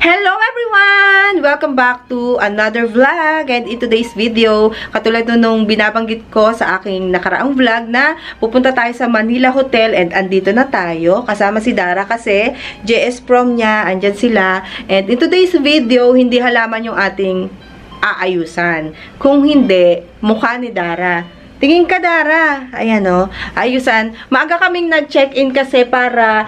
Hello everyone! Welcome back to another vlog. And in today's video, katulad nung binabanggit ko sa aking nakaraang vlog na pupunta tayo sa Manila Hotel and andito na tayo. Kasama si Dara kasi JS Prom niya, andyan sila. And in today's video, hindi halaman yung ating aayusan. Kung hindi, mukha ni Dara. Tingin ka, Dara. Ayan o, ayusan. Maaga kaming nag-check-in kasi para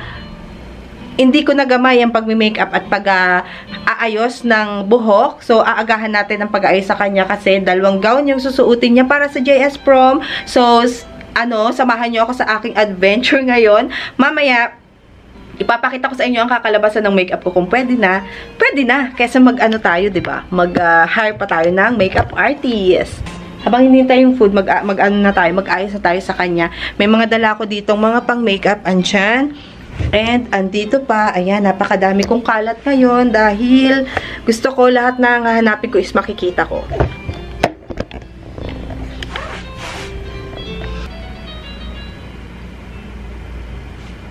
hindi ko nagamay ang pag-makeup at pag-aayos ng buhok. So, aagahan natin ang pag-aayos sa kanya kasi dalawang gown yung susuotin niya para sa JS Prom. So, samahan niyo ako sa aking adventure ngayon. Mamaya, ipapakita ko sa inyo ang kakalabasan ng makeup ko. Kung pwede na, kaysa tayo, diba? Mag-hire pa tayo ng makeup artist. Habang hinihintay yung food, mag-ayos na tayo sa kanya. May mga dala ko ditong mga pang-makeup, andyan. And, andito pa, ayan, napakadami kong kalat ngayon dahil gusto ko lahat na hanapin ko is makikita ko.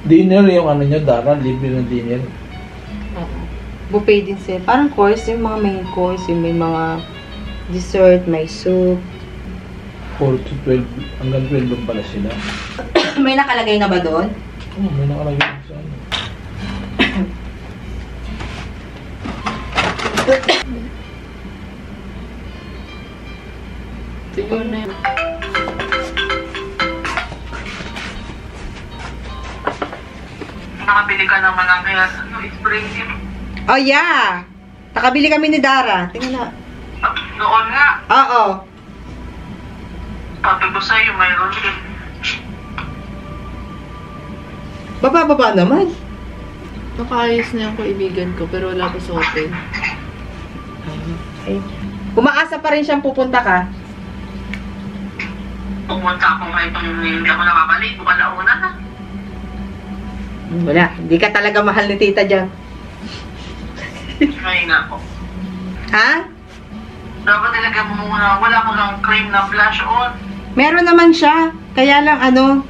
Dinner yung ano nyo, Dara? Libre ng dinner? Buffet din siya. Parang course, yung mga main course, yung may mga dessert, may soup. 4 to 12, hanggang 12 pala sila. May nakalagay na ba doon? Oo, may nakalagay sa ano. Siguro na yun. Nakabili ka naman ng kaya spring tip. Oh, yeah! Nakabili kami ni Dara. Tingnan na. Noon nga, Oo. sabi ko sa'yo, mayroon din. Baba naman. Nakaayos na yung kaibigan ko, pero wala pa sa hotel. Okay. Umaasa pa rin siyang pupunta ka. Pumunta ako ngayon kung hindi ako nakakalik. Kung alauna na. Wala. Hindi ka talaga mahal ni tita dyan. Ngayon ako. Ha? Dapat talaga muna. Wala ko ng cream na blush on. Meron naman siya. Kaya lang ano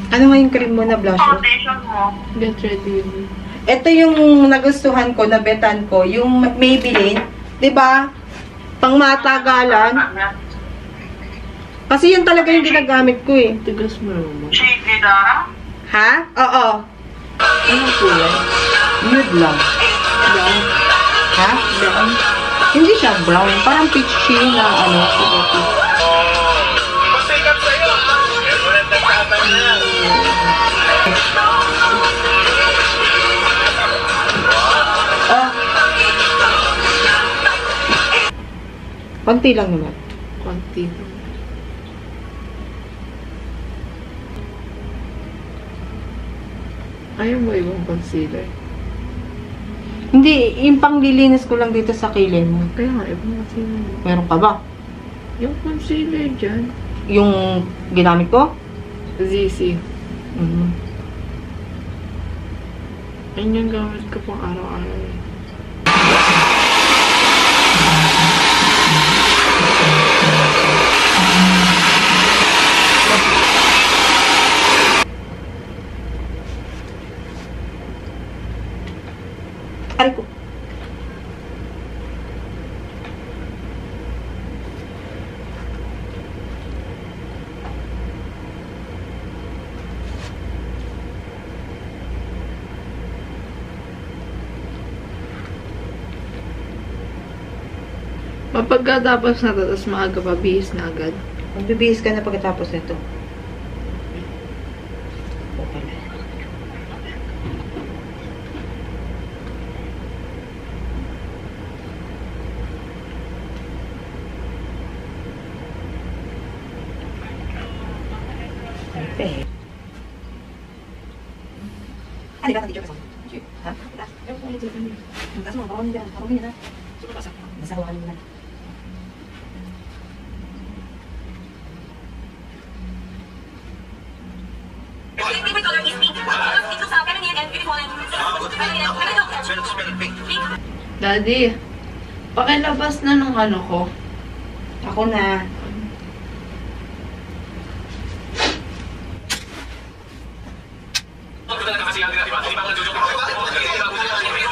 nga yung cream mo na blush on? Foundation mo. Get ready with me. Ito yung nagustuhan ko, nabetan ko. Yung Maybelline. 'Di ba? Pang matagalan. Kasi yun talaga yung ginagamit ko eh. Tigas mo naman. Shade ni Dara. Ha? Oo. Ano kulay? Nude lang. Brown. Ha? Brown. Hindi siya brown. Parang peachy na ano. Oh. Konti lang naman. Konti. Ayaw mo ibang concealer. Hindi, yung panglilinis ko lang dito sa kilay mo. Kaya nga, ibang concealer. Meron ka ba? Yung concealer dyan. Yung ginamit ko? ZC. Mm. Ayun yung gamit ko pang araw-araw eh. Aray ko. Mapagkatapos na ito, tapos maaga pa, bihis na agad. Magbibihis ka na pagkatapos nito. Okay na. Okay. Ano ba dito? Ha? Ang mo, parang hindi na. Nasa ko kanina. Daddy, pakilabas na nung ano ko. Ako na. Kasi ang ginagawa, hindi ba ako nagjojoke?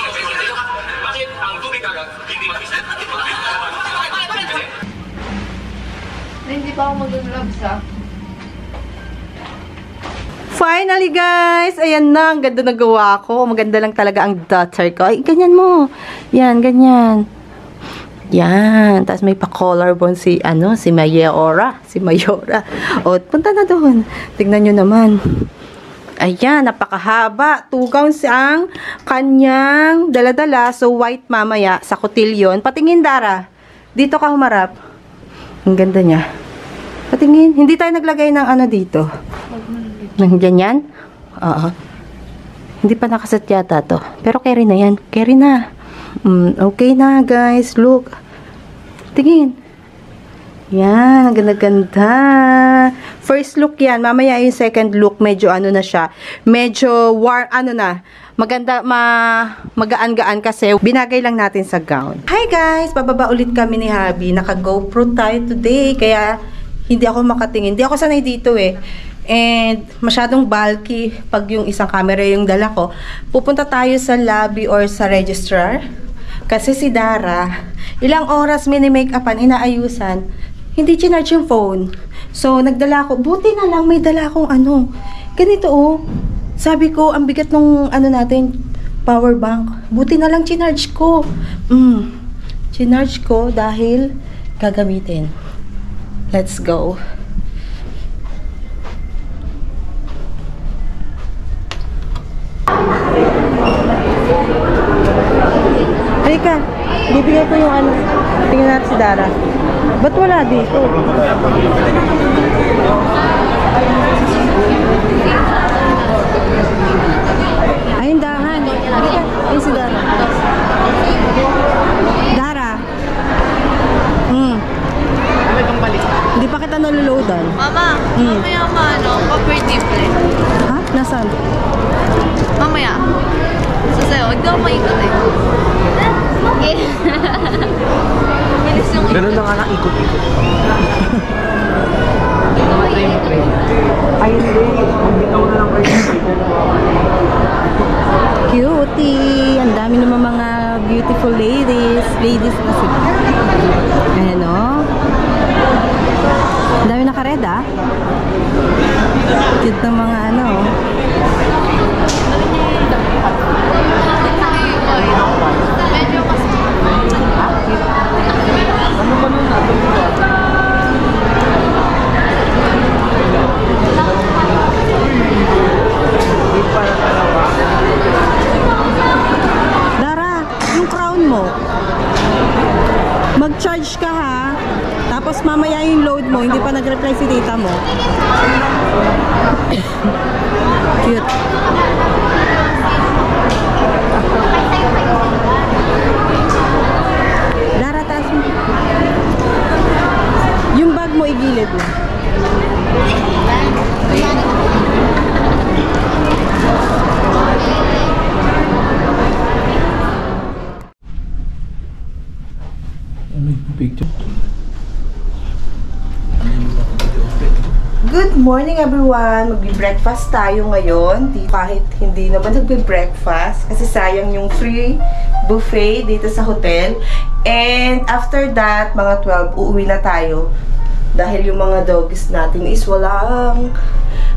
Labs ah. Finally guys! Ayan na, ang ganda na gawa ko. Maganda lang talaga ang daughter ko. Ay, ganyan mo. Yan, ganyan. Yan. Tapos may pa-collarbone si, si Mayora. Si Mayora. O, punta na doon. Tignan nyo naman. Ayan, napakahaba. 2 gowns ang kanyang dala-dala. So, white mamaya sa kotilyon. Patingin, Dara. Dito ka humarap. Ang ganda niya. Patingin. Hindi tayo naglagay ng dito. Nang ganyan? Oo. Hindi pa nakasat yata to. Pero carry na yan. Carry na. Okay na, guys. Look. Tingin. Yan. Ang ganda-ganda. First look yan. Mamaya yung second look. Medyo na siya. Medyo na. Maganda, magaan-gaan kasi binagay lang natin sa gown. Hi guys! Bababa ulit kami ni Habi. Naka-GoPro tayo today. Kaya hindi ako makatingin. Hindi ako sanay dito eh. And masyadong bulky pag yung isang camera yung dala ko. Pupunta tayo sa lobby or sa registrar. Kasi si Dara, ilang oras mini-make-upan, inaayusan, hindi chinarge yung phone. So, nagdala ko. Buti na lang may dala akong ganito oh. Sabi ko, ang bigat nung natin, power bank. Buti na lang chinarge ko. Chinarge ko dahil gagamitin. Let's go. Halika, bibigay ko yung tingnan natin si Dara. Ba't wala dito? Ay, dahan. Halika, ay si Dara. Dara. Hindi pa kita naloloadan. Mama, mamaya pa-birthday play. Ha? Nasaan? Mamaya. So sa'yo, hindi ako maikot eh. Bilis yung Ganun na nga lang ikot-ikot. Ay, hindi. Bitaw na lang kayo. Cutie! Ang dami naman mga beautiful ladies. Ladies na sila. Ayan o. Ang dami naka-red ah. Cute ng mga medyo mas Dara, yung crown mo. Mag-charge ka ha. Tapos mamaya yung load mo, hindi pa nag-reply si tita mo. Cute. Dara, taas mo. Yung bag mo igilid mo. Picture. Good morning everyone! Magbi-breakfast tayo ngayon. Kahit hindi naman nagbi-breakfast kasi sayang yung free buffet dito sa hotel. And after that, mga 12, uuwi na tayo. Dahil yung mga dogs natin is walang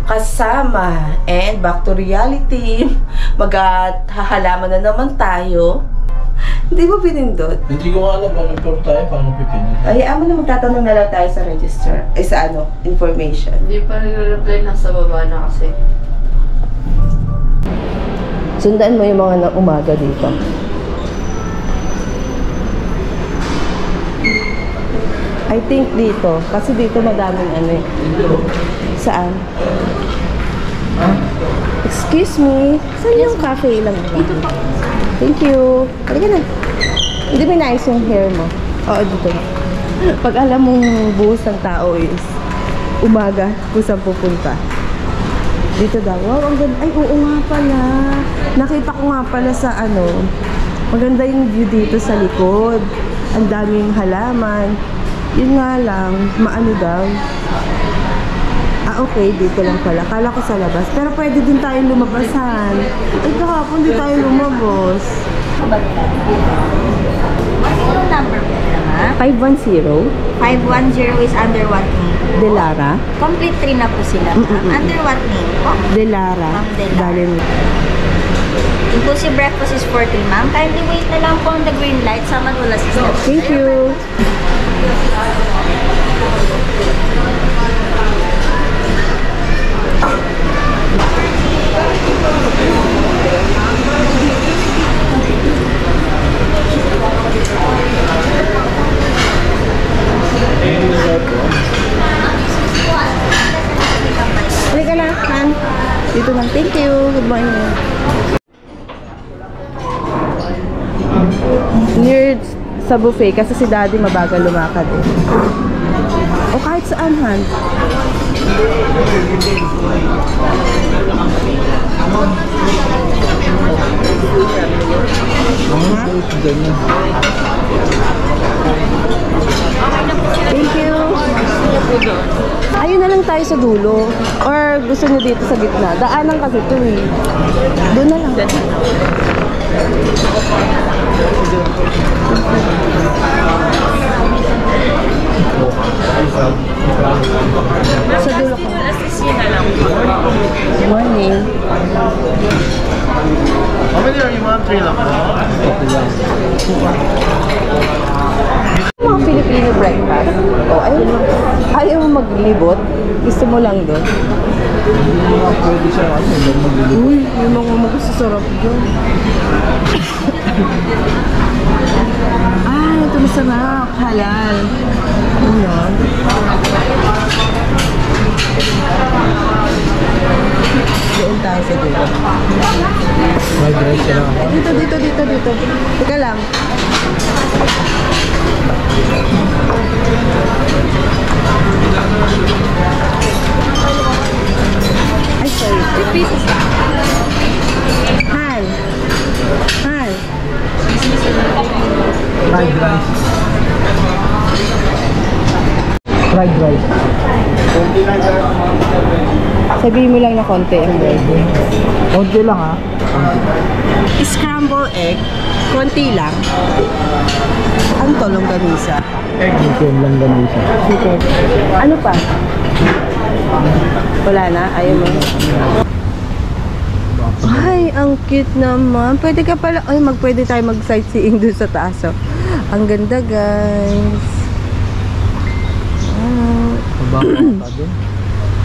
kasama. And back to reality. Maghahalaman na naman tayo. Hindi mo pinindot? Hindi ko nga alam pero tayo paano pipindot. Ay, amo na magtatanong na lang tayo sa register. Ay, sa information. hindi pa nagre-reply, nasa baba na kasi. Sundan mo yung mga umaga dito. I think dito. Kasi dito madaming Saan? Excuse me. Saan yung cafe lang? Dito pa. Thank you. Halika na. Hindi may nice yung hair mo. Oo, dito. Pag alam mong buhos ng tao is umaga kung saan pupunta. Dito daw. Wow, ang ganda. Ay, oo nga pala. Nakita ko nga pala sa maganda yung view dito sa likod. Ang daming halaman. Yun nga lang, maano daw. Okay, dito lang pala. Kala ko sa labas. Pero pwede din tayong lumabasan. Ay, kahapon din tayo lumabas. What's your number po, ha? 510. 510 is under what name? Delara. Complete 3 na po sila. Under what name po? Delara. Ma'am Delara. Darling. Inclusive breakfast is 40, ma'am. Kindly wait na lang po on the green light. Someone will assist us. Thank you. Halika na, Han. Dito lang. Thank you. Good morning. Near sa buffet kasi si Daddy mabagal lumakad eh. O kahit saan, Han. Thank you. Ayun na lang tayo sa dulo. Or gusto nyo dito sa gitna. Daanan kasi ito eh. Doon na lang. Sa dulo ko. Morning. How many are you, ma'am? 3 lang. Mga Filipino breakfast. O, ayaw mo maglibot. Gusto mo lang doon. Pwede siya maglilip. Uy, yung mga magsusarap doon. Ah, ito masarap. Halal. Ayan. Doon tayo sa dulo. May dress siya lang. Dito. Teka lang. Ay, sorry. 3 pieces. Han. Fried rice. Fried rice. Sabihin mo lang na konti ang burger. Konti lang ha. Scramble egg. Konti lang. Ang tolong ganisa. Chicken lang ganun siya. Chicken. Ano pa? Wala na? Ayaw mo? Ay, ang cute naman. Pwede ka pala. Ay, pwede tayo mag-sightseeing doon sa taas. Oh. Ang ganda, guys. Mabaho ka din.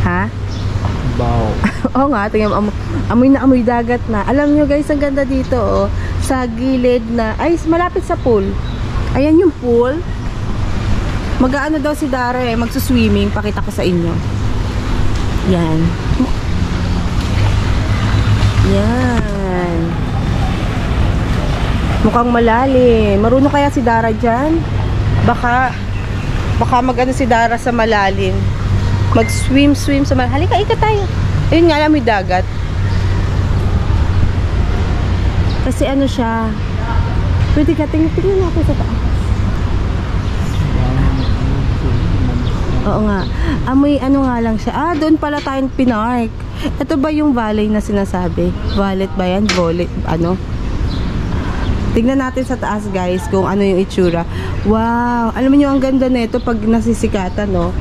Ha? Mabaho. Oo nga, tingnan mo. Amoy na amoy dagat na. Alam nyo, guys, ang ganda dito, oh. Sa gilid na. Ay, malapit sa pool. Ayan yung pool. Mag-aano daw si Dara eh. Magsuswimming. Pakita ko sa inyo. Yan. Yan. Mukhang malalim. Marunong kaya si Dara dyan? Baka mag-ano si Dara sa malalim. Mag-swim sa malalim. Halika, ika tayo. Ayun nga lang, may dagat. Kasi ano siya. Pwede ka, tingnan natin sa taas. Oo nga. Amoy ano nga lang siya. Ah, doon pala tayong pinark. Ito ba yung valley na sinasabi? Violet ba yan? Violet, ano? Tignan natin sa taas, guys, kung ano yung itsura. Wow! Alam niyo ang ganda nito pag nasisikatan, no?